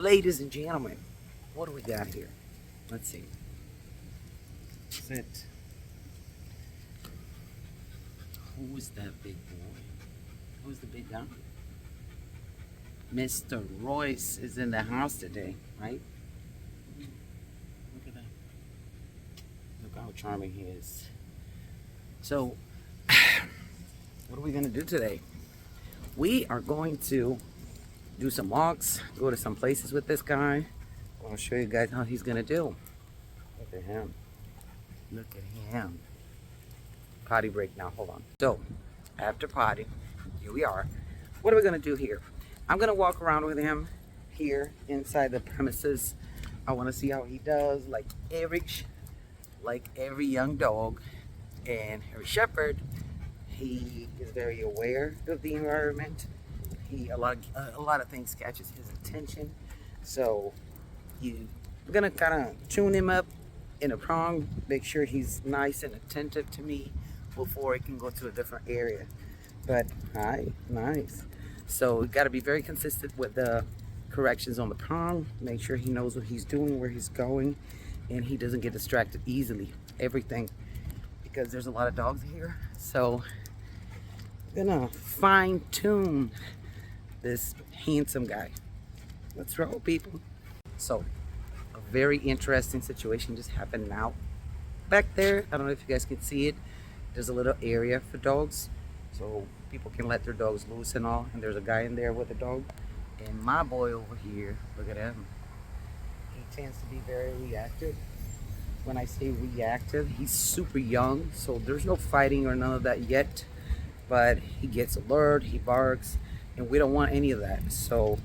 Ladies and gentlemen, what do we got here? Let's see. Sit. Who's that big boy? Who's the big guy? Mr. Royce is in the house today, right? Look at that. Look how charming he is. So, what are we going to do today? We are going to do some walks, go to some places with this guy. I'll show you guys how he's gonna do. Look at him. Look at him. Potty break now, hold on. So, after potty, here we are. What are we gonna do here? I'm gonna walk around with him here inside the premises. I wanna see how he does, like every young dog and every shepherd. He is very aware of the environment. A lot of things catches his attention, so you're gonna kind of tune him up in a prong, make sure he's nice and attentive to me before he can go to a different area. But nice. So we got to be very consistent with the corrections on the prong. Make sure he knows what he's doing, where he's going, and he doesn't get distracted easily. Everything, because there's a lot of dogs here, so I'm gonna fine tune this handsome guy. Let's roll, people. So, a very interesting situation just happened now. Back there, I don't know if you guys can see it, there's a little area for dogs, so people can let their dogs loose and all, and there's a guy in there with a dog. And my boy over here, look at him. He tends to be very reactive. When I say reactive, he's super young, so there's no fighting or none of that yet, but he gets alert, he barks, and we don't want any of that. So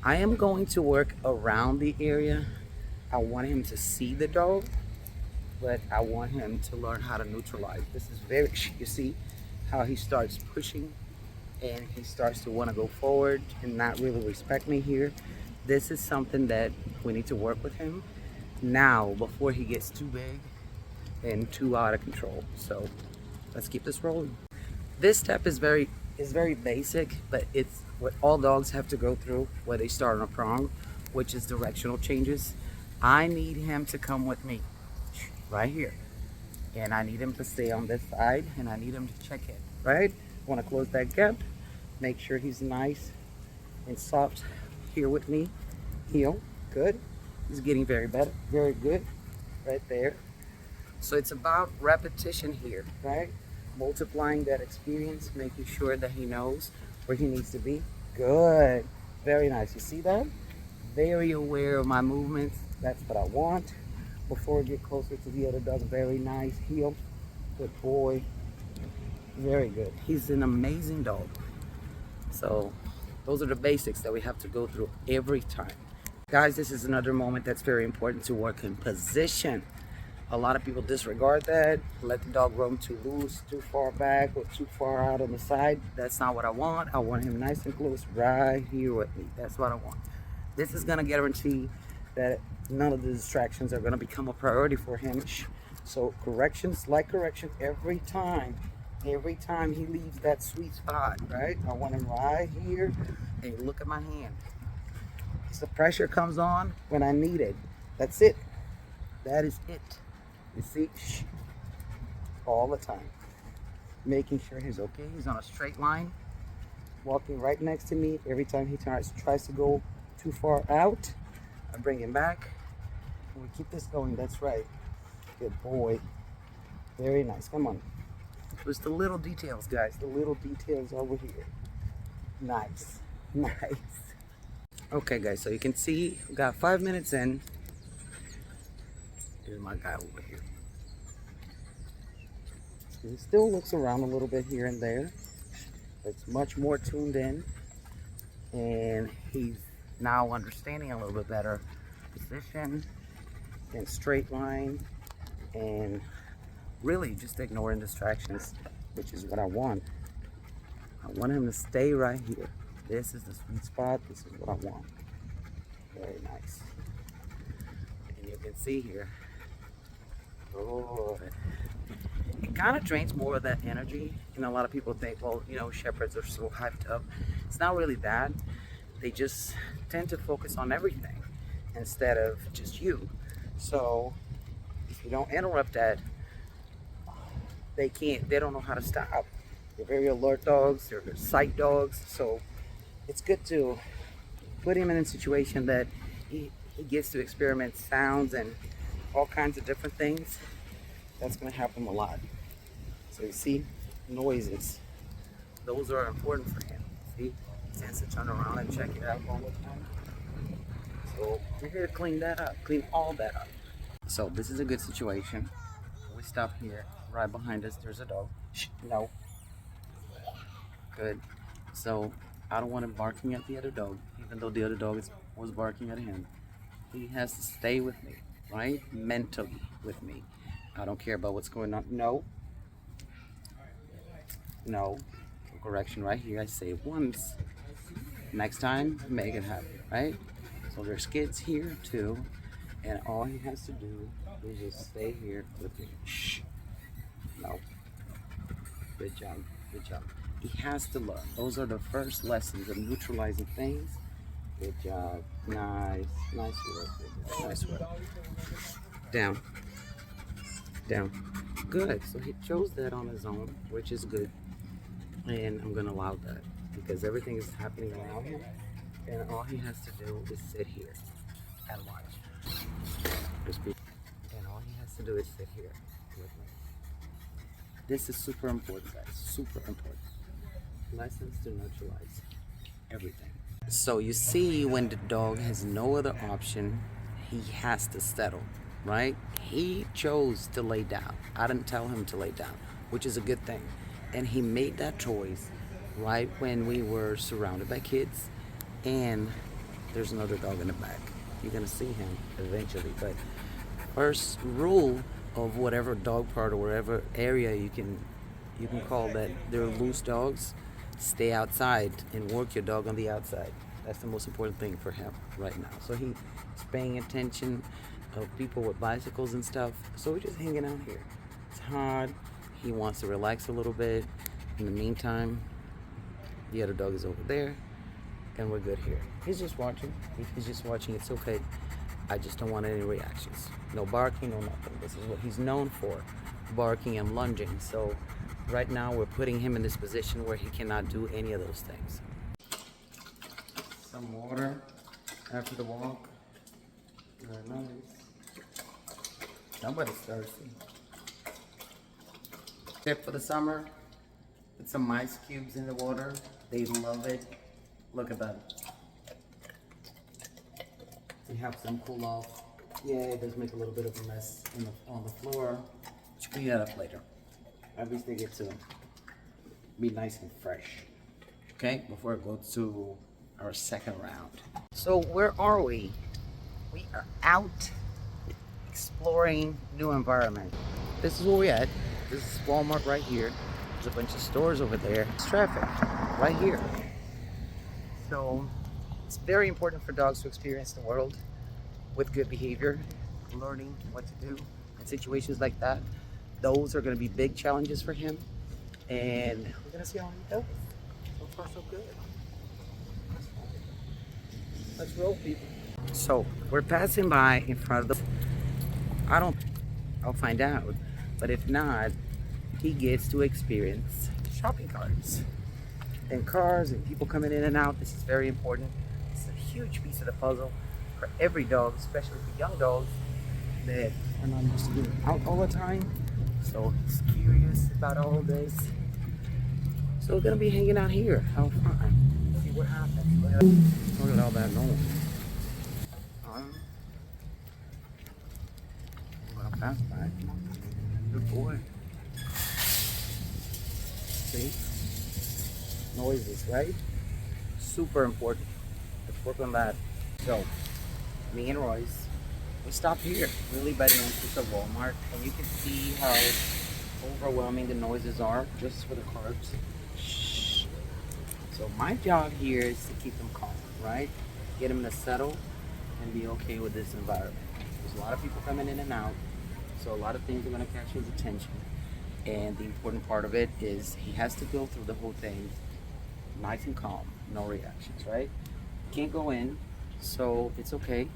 I am going to work around the area. I want him to see the dog, but I want him to learn how to neutralize. This is very, you see how he starts pushing and he starts to want to go forward and not really respect me here. This is something that we need to work with him now before he gets too big and too out of control. So let's keep this rolling. This step is very basic, but it's what all dogs have to go through when they start on a prong, which is directional changes. I need him to come with me right here, and I need him to stay on this side, and I need him to check in, right? I want to close that gap, make sure he's nice and soft here with me. Heel, good. He's getting very better, very good, right there. So it's about repetition here, right? Multiplying that experience, making sure that he knows where he needs to be. Good, very nice. You see that? Very aware of my movements. That's what I want. Before we get closer to the other dog, very nice. Heel, good boy. Very good. He's an amazing dog. So those are the basics that we have to go through every time. Guys, this is another moment that's very important to work in position. A lot of people disregard that, let the dog roam too loose, too far back, or too far out on the side. That's not what I want. I want him nice and close right here with me. That's what I want. This is going to guarantee that none of the distractions are going to become a priority for him. So corrections, like correction, every time he leaves that sweet spot, right? I want him right here. Hey, look at my hand. So the pressure comes on when I need it. That's it. That is it. You see, all the time, making sure he's okay. He's on a straight line, walking right next to me. Every time he tries to go too far out, I bring him back, and we keep this going. That's right. Good boy. Very nice. Come on. Just the little details, guys. The little details over here. Nice. Nice. Okay, guys. So you can see we got 5 minutes in. Here's my guy over here. He still looks around a little bit here and there. It's much more tuned in, and he's now understanding a little bit better position and straight line, and really just ignoring distractions, which is what I want. I want him to stay right here. This is the sweet spot. This is what I want. Very nice. And you can see here, oh, it kind of drains more of that energy. And a lot of people think, well, you know, shepherds are so hyped up. It's not really that. They just tend to focus on everything. instead of just you. So if you don't interrupt that, they don't know how to stop. They're very alert dogs, they're sight dogs, so it's good to put him in a situation that he gets to experiment sounds and all kinds of different things. That's going to help him a lot. So you see, noises, those are important for him. See, he tends to turn around and check it out all the time. So we're here to clean that up, clean all that up. So this is a good situation. We stop here. Right behind us, there's a dog. Shh, no. Good. So I don't want him barking at the other dog, even though the other dog was barking at him. He has to stay with me, right? Mentally with me. I don't care about what's going on. No. No. Correction right here. I say it once. Next time, make it happen, right? So there's kids here too, and all he has to do is just stay here with me. Shh. No. Good job. Good job. He has to learn. Those are the first lessons of neutralizing things. Good job. Nice. Nice work. Nice work. Down. Down. Good. So he chose that on his own, which is good. And I'm going to allow that because everything is happening around him. And all he has to do is sit here and watch. And all he has to do is sit here with me. This is super important, guys. Super important. Lessons to neutralize everything. So you see, when the dog has no other option, he has to settle, right? He chose to lay down. I didn't tell him to lay down, which is a good thing. And he made that choice right when we were surrounded by kids. And there's another dog in the back. You're gonna see him eventually. But first rule of whatever dog park or whatever area you can call that they're loose dogs, stay outside and work your dog on the outside. That's the most important thing for him right now. So he's paying attention of people with bicycles and stuff. So we're just hanging out here. It's hard. He wants to relax a little bit. In the meantime, the other dog is over there and we're good here. He's just watching. He's just watching. It's okay. I just don't want any reactions. No barking, no nothing. This is what he's known for, barking and lunging. So right now we're putting him in this position where he cannot do any of those things. Some water after the walk. Very nice. Somebody's thirsty. Tip for the summer, put some ice cubes in the water. They love it. Look at that. It helps them cool off. Yeah, it does make a little bit of a mess on the floor. But you clean that up later. At least they get to be nice and fresh. Okay, before I go to our second round. So where are we? We are out exploring new environment. This is where we're at. This is Walmart right here. There's a bunch of stores over there. It's traffic right here. So it's very important for dogs to experience the world with good behavior, learning what to do in situations like that. Those are going to be big challenges for him, and we're going to see how he does. So far, so good. Let's roll, people. So we're passing by in front of the. I'll find out, but if not, he gets to experience shopping carts and cars and people coming in and out. This is very important. It's a huge piece of the puzzle for every dog, especially for young dogs that are not used to being out all the time. So he's curious about all this. So we're gonna be hanging out here. How fun. See what happens. Look at all that noise. I'm gonna pass by. Good boy. See? Noises, right? Super important. Let's work on that. So, me and Royce, we stopped here, really by the entrance of Walmart, and you can see how overwhelming the noises are just for the cars. Shh. So my job here is to keep them calm, right? Get them to settle and be okay with this environment. There's a lot of people coming in and out, so a lot of things are going to catch his attention. And the important part of it is he has to go through the whole thing nice and calm, no reactions, right? Can't go in, so it's okay.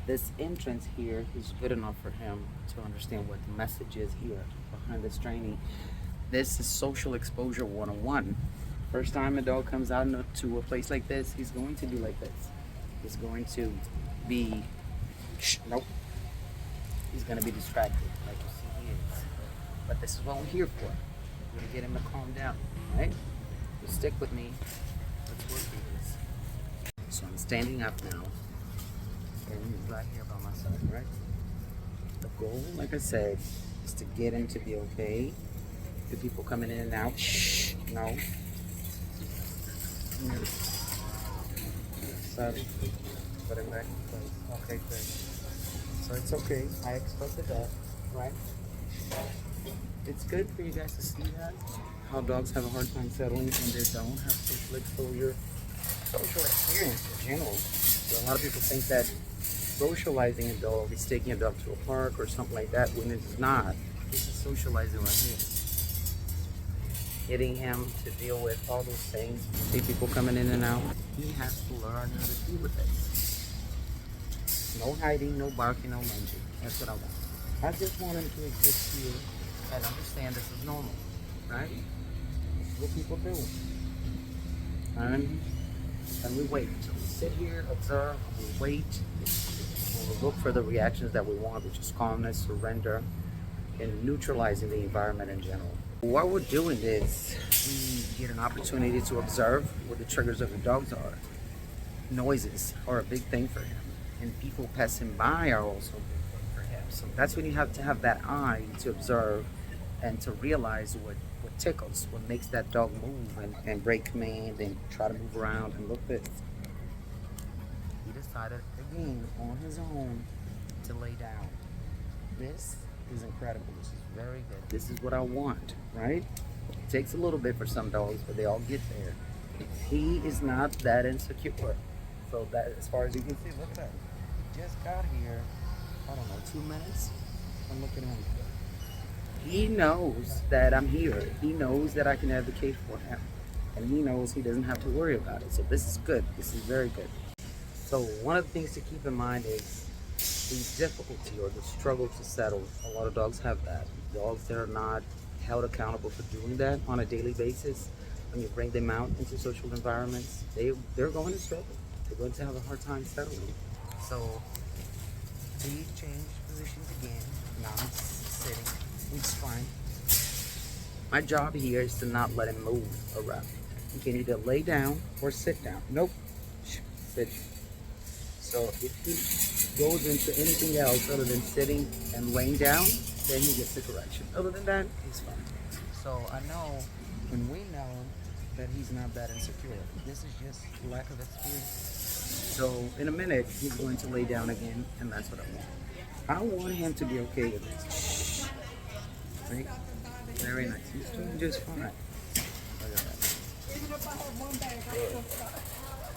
this entrance here is good enough for him to understand what the message is here behind this training. This is social exposure 101. First time a dog comes out to a place like this, he's going to be like this. He's going to be, nope. He's going to be distracted like you see he is. But this is what we're here for. We're going to get him to calm down, right? So stick with me. Let's work through this. So I'm standing up now. And he's right here by my side, right? The goal, like I said, is to get him to be okay. The people coming in and out, shh, no. Sorry. Put him back in place. Okay, good. So it's okay. I expected that, right? It's good for you guys to see that. How dogs have a hard time settling when they don't have social exposure, social experience in general. So a lot of people think that socializing a dog is taking a dog to a park or something like that, when it's not. This is socializing right here. Getting him to deal with all those things. See people coming in and out. He has to learn how to deal with it. No hiding, no barking, no lunging. That's what I want. I just want him to exist here and understand this is normal, right? This is what people do. And we wait. So we sit here, observe, we wait, and we look for the reactions that we want, which is calmness, surrender, and neutralizing the environment in general. What we're doing is we get an opportunity to observe what the triggers of the dogs are. Noises are a big thing for him, and people passing by are also a big thing for him. So that's when you have to have that eye to observe and to realize what tickles, what makes that dog move and break command and try to move around and look this. He decided again on his own to lay down. This is incredible. This is very good. This is what I want, right? It takes a little bit for some dogs, but they all get there. He is not that insecure. So that, as far as you can see, look at that. He just got here, I don't know, 2 minutes. I'm looking at him. He knows that I'm here. He knows that I can advocate for him. And he knows he doesn't have to worry about it. So this is good. This is very good. So one of the things to keep in mind is the difficulty or the struggle to settle. A lot of dogs have that. Dogs that are not held accountable for doing that on a daily basis, when you bring them out into social environments, they're going to struggle. They're going to have a hard time settling. So please change positions again. Now I'm sitting. It's fine. My job here is to not let him move around. You can either lay down or sit down. Nope. Sit. So if he goes into anything else other than sitting and laying down, then he gets the correction. Other than that, he's fine. So I know when we know that he's not that insecure. This is just lack of experience. So in a minute, he's going to lay down again, and that's what I want. I want him to be okay with this. Right? Very nice. He's doing just fine. Look at that. Good.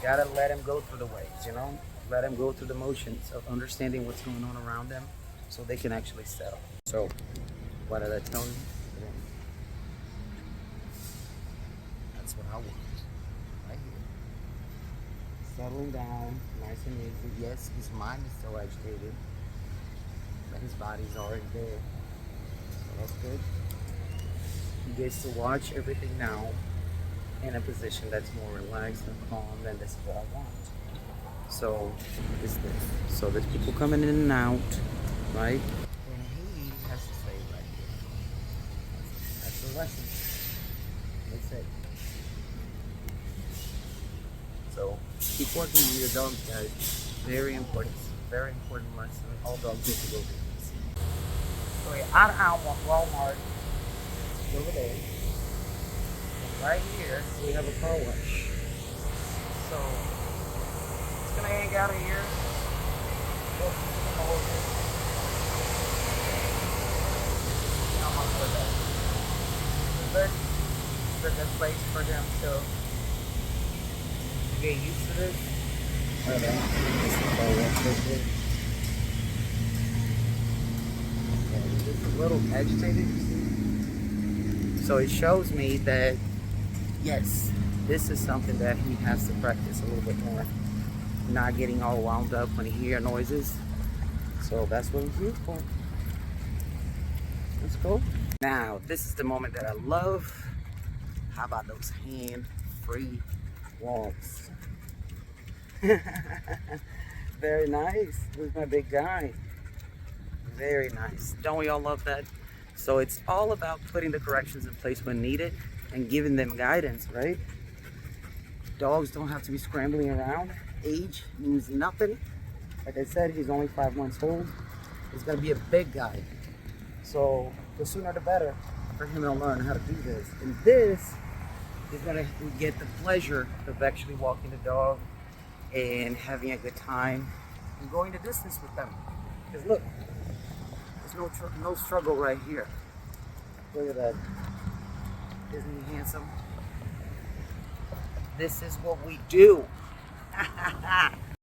Gotta let him go through the waves, you know? Let him go through the motions of understanding what's going on around them so they can actually settle. So, what did I tell you? That's what I want. Right here. Settling down, nice and easy. Yes, his mind is still agitated, but his body's already there. So that's good. He gets to watch everything now in a position that's more relaxed and calm, and this is what I want. So, it's this. So there's people coming in and out, right? And he has to stay right here. That's the lesson. That's it. So, keep working on your dogs, guys. Very important. Very important lesson. All dogs need to go through this. So we're out of Walmart. Over there. And right here, we have a car wash. So, gonna hang out here. It's a good place for them to get used to this. It's a little agitated. So it shows me that yes, this is something that he has to practice a little bit more. Not getting all wound up when he hears noises. So that's what I'm here for. Let's go. Now, this is the moment that I love. How about those hand-free walks? Very nice. Who's my big guy? Very nice. Don't we all love that? So it's all about putting the corrections in place when needed and giving them guidance, right? Dogs don't have to be scrambling around. Age means nothing. Like I said, he's only 5 months old. He's gonna be a big guy. So the sooner the better for him to learn how to do this. And this is gonna get the pleasure of actually walking the dog and having a good time and going the distance with them. Because look, there's no struggle right here. Look at that. Isn't he handsome? This is what we do.